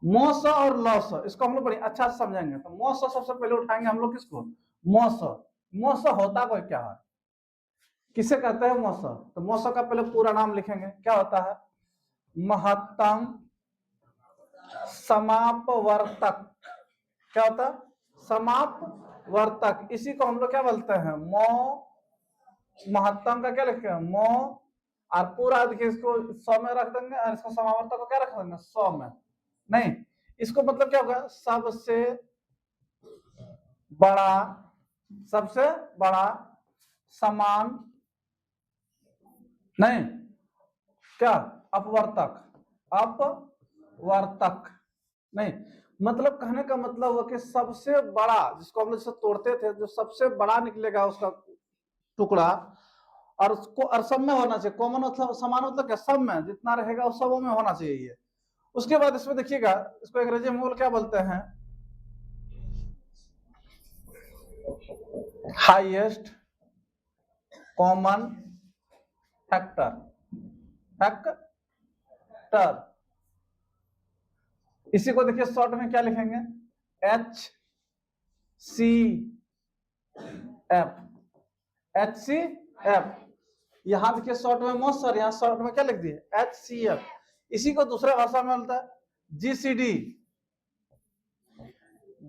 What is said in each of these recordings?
मोस और लॉस, इसको हम लोग बड़ी अच्छा से समझेंगे। तो मोस सबसे पहले उठाएंगे हम लोग किसको, मोस। मोस होता कोई क्या है, किसे कहते हैं मोस? तो मोस का पहले पूरा नाम लिखेंगे, क्या होता है, महत्तम समापवर्तक। क्या होता है, समापवर्तक। इसी को हम लोग क्या बोलते हैं, मो। महत्तम का क्या लिखेंगे, मो, और पूरा देखिए इसको 100 में रख देंगे, और इसको समावर्तक को क्या रख देंगे, 100 में। नहीं, इसको मतलब क्या होगा, सबसे बड़ा, सबसे बड़ा समान, नहीं क्या, अपवर्तक, अपवर्तक। नहीं, मतलब कहने का मतलब हुआ कि सबसे बड़ा, जिसको हम लोग जैसे तोड़ते थे, जो सबसे बड़ा निकलेगा उसका टुकड़ा, और उसको और सब में होना चाहिए, कॉमन मतलब समान मतलब क्या, सब में जितना रहेगा उस सब में होना चाहिए ये। उसके बाद इसमें देखिएगा, इसको अंग्रेजी में क्या बोलते हैं, हाईएस्ट कॉमन फैक्टर, फैक्टर। इसी को देखिए शॉर्ट में क्या लिखेंगे, HCF, HCF। यहां देखिए शॉर्ट में मोस्ट, सर यहाँ शॉर्ट में क्या लिख दिए, HCF। इसी को दूसरे भाषा में बोलता है GCD,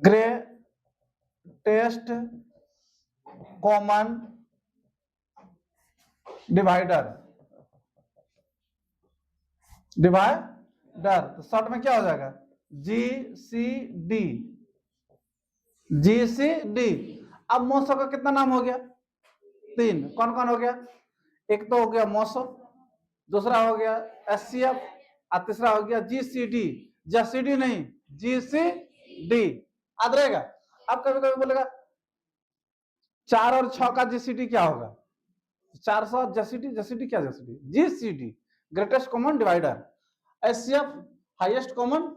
greatest common divider, divider. तो शॉर्ट में क्या हो जाएगा, GCD, GCD। अब मोसो का कितना नाम हो गया, 3। कौन कौन हो गया, एक तो हो गया मोसो, दूसरा हो गया HCF, और तीसरा हो गया GCD। GCD नहीं, GCD, याद रहेगा। अब कभी कभी बोलेगा 4 और 6 का GCD क्या होगा, 400 GCD, GCD क्या, GCD greatest common divider, HCF highest common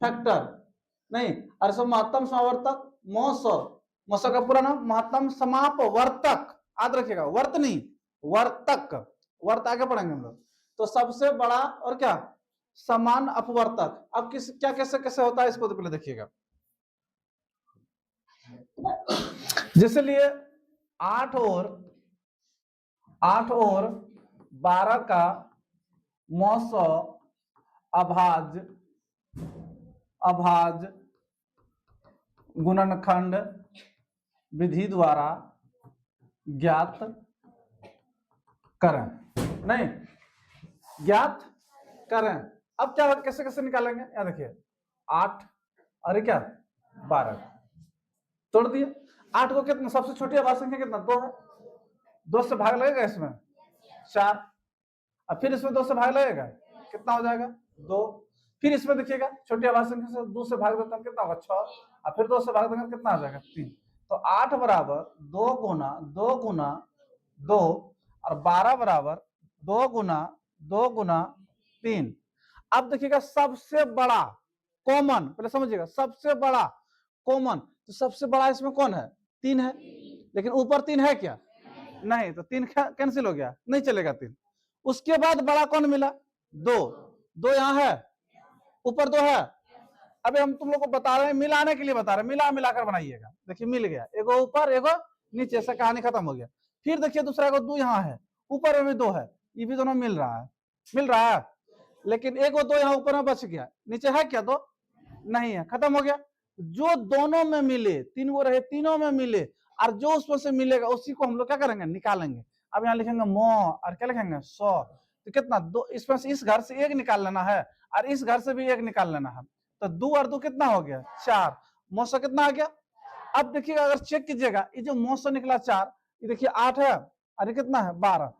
factor. नहीं, और सब महत्तम समावर्तक, मोसो, मोसो का पूरा नाम महत्तम समापवर्तक, याद रखिएगा, वर्त नहीं, वर्तक, वर्त आगे पढ़ेंगे हम लोग। तो सबसे बड़ा और क्या, समान अपवर्तक। अब किस क्या कैसे कैसे होता है इसको तो पहले देखिएगा। जैसे लिए 8 और 12 का मोसो अभाज गुणनखंड विधि द्वारा ज्ञात करें, नहीं ज्ञात करें। अब क्या कैसे कैसे निकालेंगे, यहाँ देखिए 8 और क्या 12 तोड़ दिए। 8 को कितना, सबसे छोटी आवाज संख्या कितना, 2 है, 2 से भाग लगेगा इसमें 4, और फिर इसमें 2 से भाग लगेगा, कितना हो जाएगा 2। फिर इसमें देखिएगा छोटी आवाज संख्या से 2 से भाग देता है, कितना होगा 6, और फिर 2 से भाग देंगे कितना हो जाएगा 3। तो 8 बराबर 2 गुना 2 गुना 2, और 12 बराबर 2 गुना 2 गुना 3। अब देखिएगा सबसे बड़ा कॉमन, पहले समझिएगा, सबसे बड़ा कॉमन, तो सबसे बड़ा इसमें कौन है, 3 है, लेकिन ऊपर 3 है क्या, नहीं, तो 3 कैंसिल हो गया, नहीं चलेगा 3। उसके बाद बड़ा कौन मिला, 2, 2 यहाँ है, ऊपर 2 है। अभी हम तुम लोग को बता रहे हैं, मिलाने के लिए बता रहे हैं, मिलाकर बनाइएगा। देखिए मिल गया, एगो ऊपर एगो नीचे, से कहानी खत्म हो गया। फिर देखिए दूसरा एगो 2 यहाँ है, ऊपर में भी 2 है, ये भी दोनों मिल रहा है, लेकिन एगो 2 यहाँ ऊपर में बच गया, नीचे है क्या 2, नहीं है, खत्म हो गया। जो दोनों में मिले, 3 वो रहे, तीनों में मिले, और जो उसमें से मिलेगा उसी को हम लोग क्या करेंगे, निकालेंगे। अब यहाँ लिखेंगे मो, और क्या लिखेंगे 100। तो कितना, 2, इसमें से इस घर से 1 निकाल लेना है, और इस घर से भी 1 निकाल लेना है। तो 2 और 2 कितना हो गया 4, मोसो कितना आ गया। अब देखिएगा, अगर चेक कीजिएगा, ये जो मोसो निकला 4, ये देखिए 8 है, और ये कितना है 12।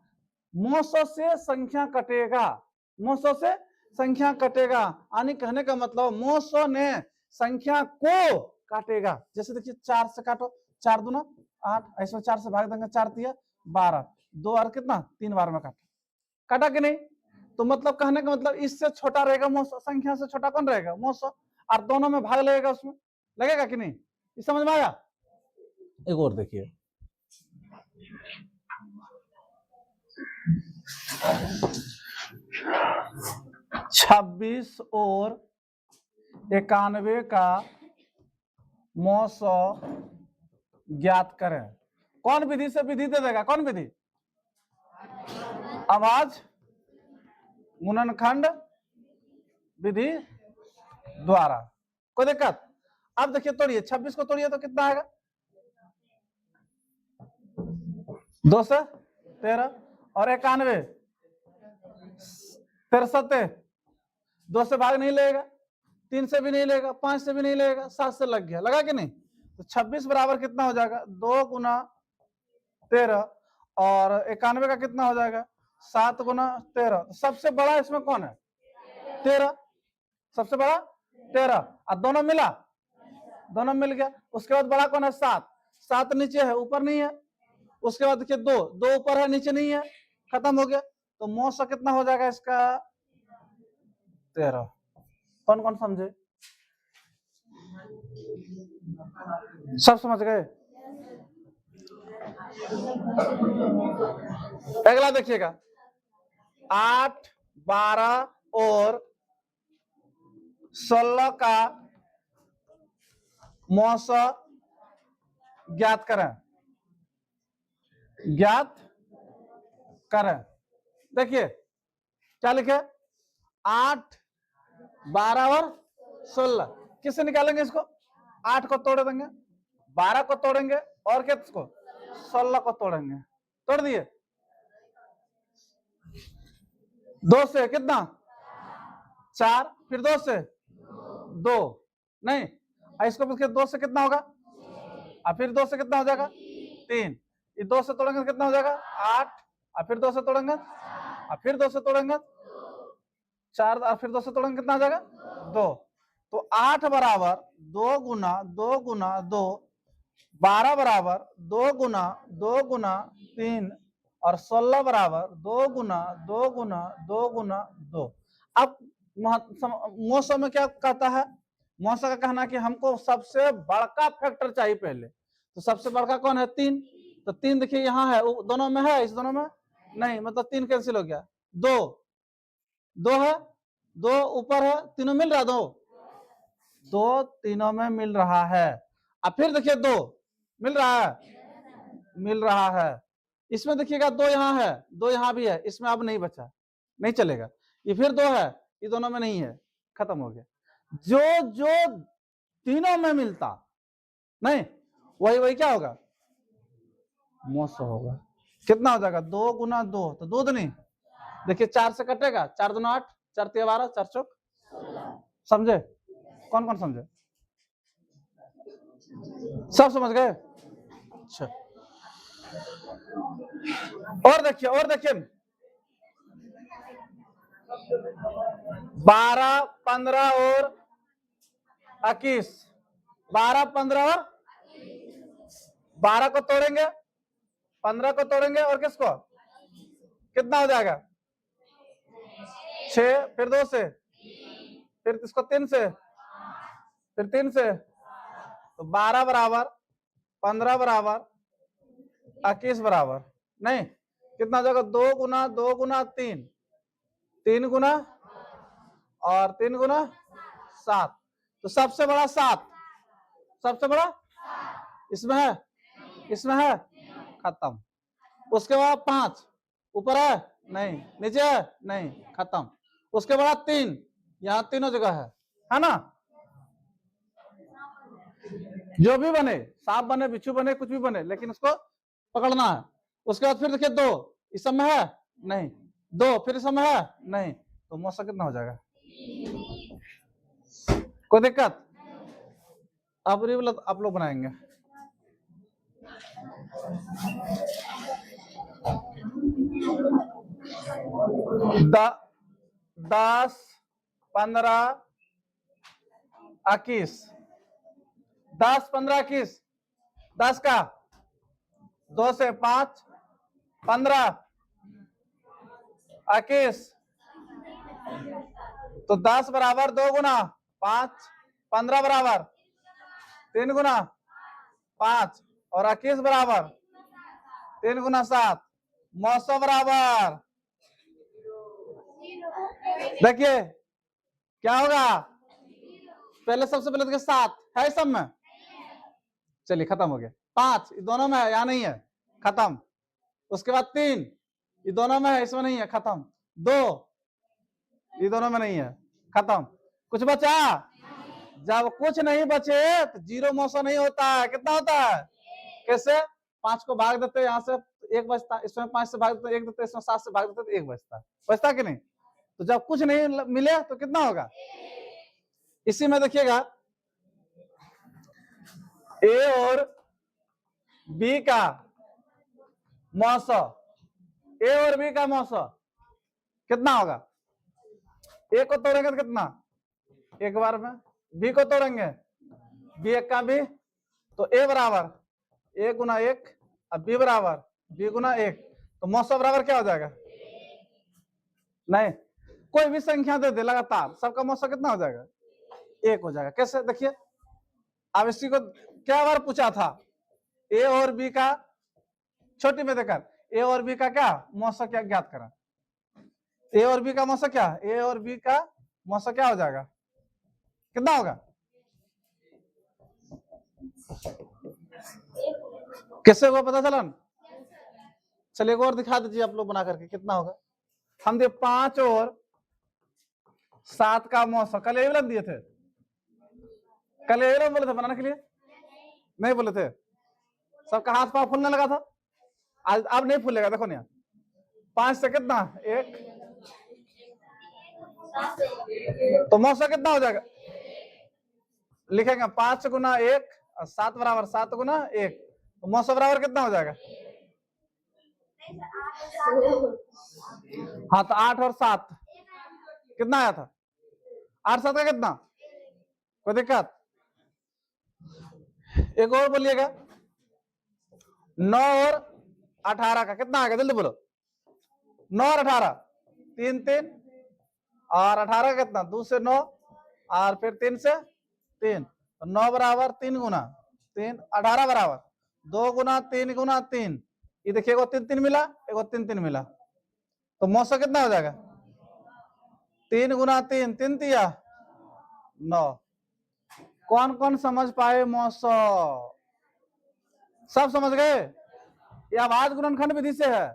मोसो से संख्या कटेगा, मोसो से संख्या कटेगा, यानी कहने का मतलब मोसो ने संख्या को काटेगा। जैसे देखिए 4 से काटो, 4 दूना 8, ऐसे 4 से भाग देंगे, 4 दिया 12, 2 और कितना 3 बार में काटा कि नहीं। तो मतलब कहने का मतलब इससे छोटा रहेगा मोसो, संख्या से छोटा कौन रहेगा मोसो, और दोनों में भाग लगेगा, उसमें लगेगा कि नहीं, ये समझ में आया। एक और देखिए, 26 और 91 का मौ 100 ज्ञात करें। कौन विधि से विधि दे देगा? कौन विधि? आवाज गुणनखंड विधि द्वारा। कोई दिक्कत? अब देखिए तोड़िए, 26 को तोड़िए तो कितना आएगा? 2 से 13 और 91 63, 2 से भाग नहीं लेगा, 3 से भी नहीं लेगा, 5 से भी नहीं लेगा, 7 से लग गया। लगा कि नहीं? तो 26 बराबर कितना हो जाएगा? 2 गुना 13 और 91 का कितना हो जाएगा? 7 गुना 13। तो सबसे बड़ा इसमें कौन है? 13। सबसे बड़ा 13 और दोनों मिला, दोनों मिल गया। उसके बाद बड़ा कौन है? 7। 7 नीचे है, ऊपर नहीं है। उसके बाद देखिए 2, 2 ऊपर है, नीचे नहीं है, खत्म हो गया। तो मौसा कितना हो जाएगा इसका? 13। कौन कौन समझे? सब समझ गए? अगला देखिएगा, 8, 12 और 16 का मौसा ज्ञात करें। ज्ञात करें। देखिए क्या लिखे? 8, 12 और 16 किससे निकालेंगे इसको? 8 को तोड़ देंगे, 12 को तोड़ेंगे और किसको? 16 को तोड़ेंगे। तोड़ दिए। 2 से कितना? 4, फिर 2 से 2 नहीं, इसको पूछिए 2 से कितना होगा? और फिर 2 से कितना हो जाएगा? 3। ये 2 से तोड़ेंगे तो कितना हो जाएगा? 8 और फिर 2 से तोड़ेंगे और फिर 2 से तोड़ेंगे 4 और फिर 2 से तोड़ेंगे कितना हो जाएगा? 2। तो 8 बराबर 2 गुना 2 गुना 2, 12 बराबर 2 गुना 2 गुना 3 और 16 बराबर 2 गुना 2 गुना 2 गुना 2। अब मौसा में क्या कहता है? मौसा का कहना कि हमको सबसे बड़का फैक्टर चाहिए पहले। तो सबसे बड़का कौन है? 3। तो 3 देखिए यहाँ है, दोनों में है, इस दोनों में नहीं, मतलब 3 कैंसिल हो गया। 2 2 है, 2 ऊपर है, तीनों मिल रहा है, 2 तीनों में मिल रहा है। अब फिर देखिए 2 मिल रहा है, मिल रहा है। इसमें देखिएगा 2 यहाँ है, 2 यहाँ भी है, इसमें अब नहीं बचा, नहीं चलेगा। ये फिर 2 है, ये दोनों में नहीं है, खत्म हो गया। जो जो तीनों में मिलता नहीं, वही वही क्या होगा? मौसा होगा। कितना हो जाएगा? 2 गुना 2 तो 2 नहीं, देखिए 4 से कटेगा, 4 दूना 8, 4 तिया 12, 4 चौक। समझे? कौन कौन समझे? सब समझ गए? अच्छा, और देखिए, और देखिए 12, 15 और 21, 12, 15 और 12 को तोड़ेंगे, 15 को तोड़ेंगे और किसको? कितना हो जाएगा? 6, फिर 2 से, फिर इसको 3 से, फिर 3 से, तो 12 बराबर 15 बराबर 21 बराबर नहीं, कितना हो जाएगा? 2 गुना 2 गुना 3, 3 गुना और 3 गुना 7। तो सबसे बड़ा 7, सबसे बड़ा इसमें है, इसमें है, खत्म। उसके बाद 5 ऊपर है नहीं, नीचे है नहीं, खत्म। उसके बाद 3 यहाँ तीनों जगह है ना? जो भी बने, सांप बने, बिच्छू बने, कुछ भी बने, लेकिन उसको पकड़ना है। उसके बाद फिर देखिए 2 इस समय है नहीं, 2 फिर इस समय है नहीं, तो मौसा कितना हो जाएगा? कोई दिक्कत? अब आप लोग बनाएंगे। द 10, 15, 21, 10, 15, 21, 10 का 2 से 5, 15, 21, तो 10 बराबर 2 गुना 5, 15 बराबर 3 गुना 5 और 21 बराबर 3 गुना 7, मौसा बराबर देखिए क्या होगा? पहले सबसे पहले देखिए 7 है सब में, चलिए खत्म हो गया। 5 दोनों में है, यहाँ नहीं है, खत्म। उसके बाद 3 ये दोनों में है, इसमें नहीं है, खत्म। 2 ये दोनों में नहीं है, खत्म। कुछ बचा? जब कुछ नहीं बचे तो जीरो मौसा नहीं होता है, कितना होता है? कैसे? 5 को भाग देते यहाँ से 1 बचता, इसमें 5 से भाग देते 1 देते, इसमें 7 से भाग देते तो 1 बचता, बचता कि नहीं? तो जब कुछ नहीं मिले तो कितना होगा? इसी में देखिएगा ए और बी का मौसा, ए और बी का मौसा कितना होगा? ए को तोड़ेंगे तो कितना? एक बार में। बी को तोड़ेंगे, बी एक का बी, तो ए बराबर ए गुना 1, अब बी बराबर बी गुना 1, तो मौसा बराबर क्या हो जाएगा? नहीं, कोई भी संख्या दे दे लगातार, सबका मौसा कितना हो जाएगा? 1 हो जाएगा। कैसे? देखिए, अब इसी को क्या बार पूछा था, ए और बी का, छोटी में देकर ए और बी का क्या मौसा क्या ज्ञात करा। ए और बी का मौसा क्या? ए और बी का मौसा क्या हो जाएगा? कितना होगा? कैसे होगा पता चला? चलिए एक और दिखा दीजिए आप लोग बना करके, कितना होगा? हम दे 5 और 7 का मौसा, कल ये दिए थे, कल ये बोले थे बनाने के लिए, नहीं बोले थे? सबका हाथ पांव फूलने लगा था, आज अब नहीं फूलेगा। देखो ना, 5 से कितना? 1, तो मौसा कितना हो जाएगा? लिखेंगे 5 गुना 1 और 7 बराबर 7 गुना 1, तो मौसा बराबर कितना हो जाएगा? हाँ, तो 8 और 7 कितना आया था? 8 7 का कितना? कोई दिक्कत? एक और बोलिएगा, 9 और 18 का कितना आएगा? जल्दी बोलो। 9 और 18 3 3, और 18 का कितना? 2 से 9 और फिर 3 से 3, तो 9 बराबर 3 गुना 3, 18 बराबर 2 गुना 3 गुना 3, ये देखिए एगो 3 3 मिला, एगो 3 3 मिला, तो मौसा कितना हो जाएगा? 3 गुना 3 3 तिया 9। कौन कौन समझ पाए मौसा? सब समझ गए? ये आवाज गुणनखंड विधि से है।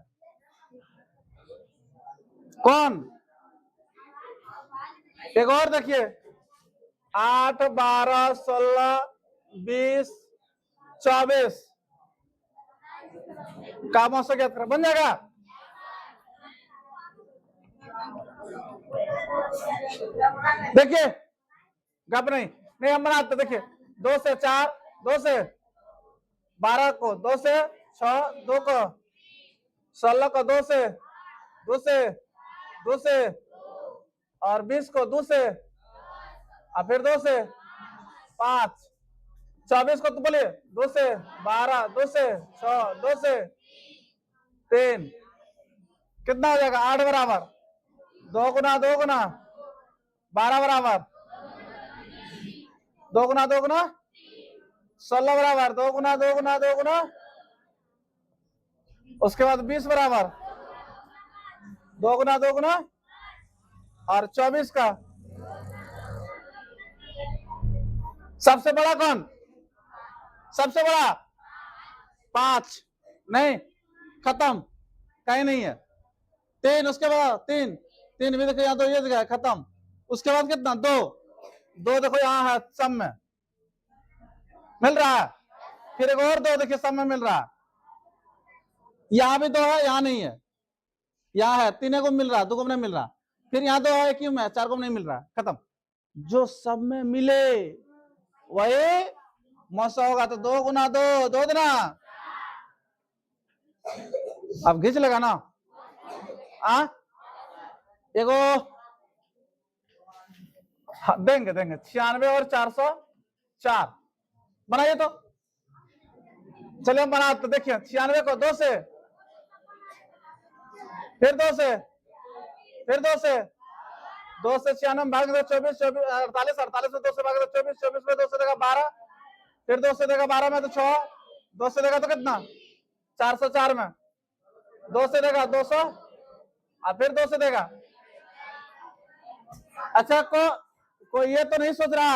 कौन? एक और देखिए, 8 12 16 20 24 का मौसा ज्ञात कर, बन जाएगा? देखिए गप नहीं हम बनाते। देखिए 2 से 4, 2 से 12 को, 2 से 6, 2 को 16 को, 2 से 2 से 2 से, और 20 को 2 से, और फिर 2 से 5, 24 को तो बोलिए 2 से 12, 2 से 6, 2 से 3, कितना हो जाएगा? 8 बराबर 2 गुना 2 गुना 12 बराबर 2 गुना 2 गुना 16 बराबर 2 गुना 2 गुना 2 गुना, उसके बाद 20 बराबर 2 गुना 2 गुना, और 24 का सबसे बड़ा कौन? सबसे बड़ा 5 नहीं, खत्म, कहीं नहीं है। 3, उसके बाद 3 3 भी देखो यहाँ, तो ये जगह खत्म। उसके बाद कितना? 2 2 देखो यहाँ है, सब में मिल रहा है। फिर एक और 2 देखिए सब में मिल रहा है, यहाँ भी 2 है, यहाँ नहीं है, यहाँ है, 3 को मिल रहा है, 2 को नहीं मिल रहा, फिर यहाँ 2 है, क्यों में 4 को नहीं मिल रहा, खत्म। जो सब में मिले वही मौसा होगा, तो 2 गुना 2 2 देना, अब घिंच लेगा ना। एगो देंगे 96 और 404 बनाइए तो। चलिए हम बनाते, देखिए 96 को 2 से, फिर 2 से, फिर 2 से 96 में भाग दो 24 48 48 में 2 से भाग दो 24 24 में 2 से देगा 12, फिर 2 से देगा 12 में तो 6, 2 से देगा तो कितना? 404 में 2 से देगा 200, और फिर 2 से देगा। अच्छा, कोई ये तो नहीं सोच रहा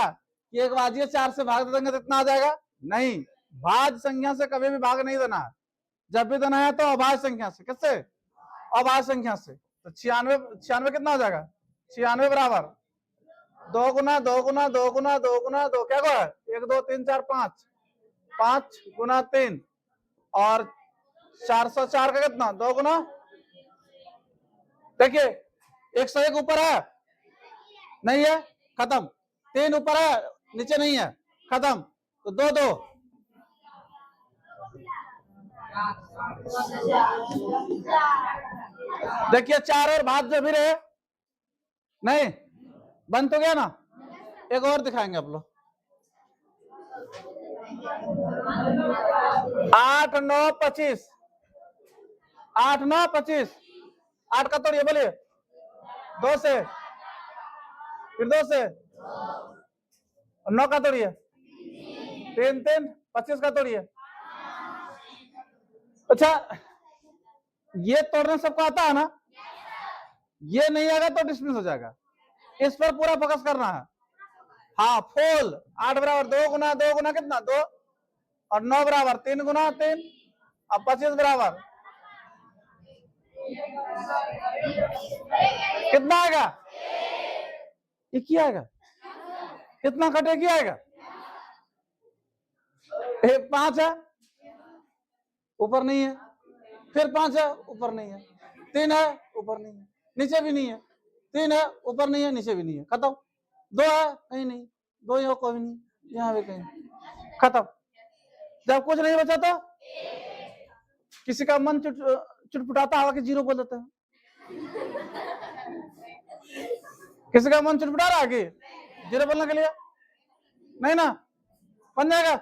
कि एक भाज्य 4 से भाग देंगे तो इतना आ जाएगा? नहीं, भाज्य संख्या से कभी भी भाग नहीं देना है। जब भी देना है तो अभाज्य संख्या से। किससे? अभाज्य संख्या से। तो 96 कितना हो जाएगा? 96 बराबर 2 गुना 2 गुना 2 गुना 2 गुना 2 क्या है? 1 2 3 4 5 5 गुना 3 और 404 का कितना? 2 गुना, देखिए 101 ऊपर है नहीं है, खत्म। 3 ऊपर है नीचे नहीं है, खत्म। तो 2 2 देखिए 4 और भाज्य भी रहे नहीं, बन तो गया ना। एक और दिखाएंगे आप लोग। 8 9 25 8 9 25 8 का तोड़िए, बोलिए। 2 से, फिर 2 से, 9 का तोड़िए, 3 3 25 का तोड़िए। अच्छा, ये तोड़ना सबको आता है ना? ये नहीं आएगा तो डिस्मिस हो जाएगा। इस पर पूरा फोकस करना है। हाँ, फुल 8 बराबर 2 गुना 2 गुना कितना? 2 और 9 बराबर 3 गुना 3 और 25 बराबर कितना आएगा? एक ही आएगा। कितना कटे? एक ही आएगा। 5 है ऊपर नहीं है, फिर 5 है ऊपर नहीं है, 3 है ऊपर नहीं है, नीचे भी नहीं है, 3 है ऊपर नहीं है, नीचे भी नहीं है, खत्म। 2 है कहीं नहीं, 2 यहाँ कोई नहीं, यहाँ भी कहीं, खत्म। जब कुछ नहीं बचा तो किसी का मन चुटपुटाता हवा के 0 बोल देता है। किसी का मन चुटपुटा रहा है कि 0 बोलने के लिए? नहीं ना, बन जाएगा।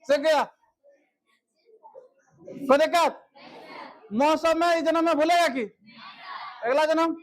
सीख गया, कोई दिक्कत? मौसम में इस जन्म में भूलेगा कि अगला जन्म?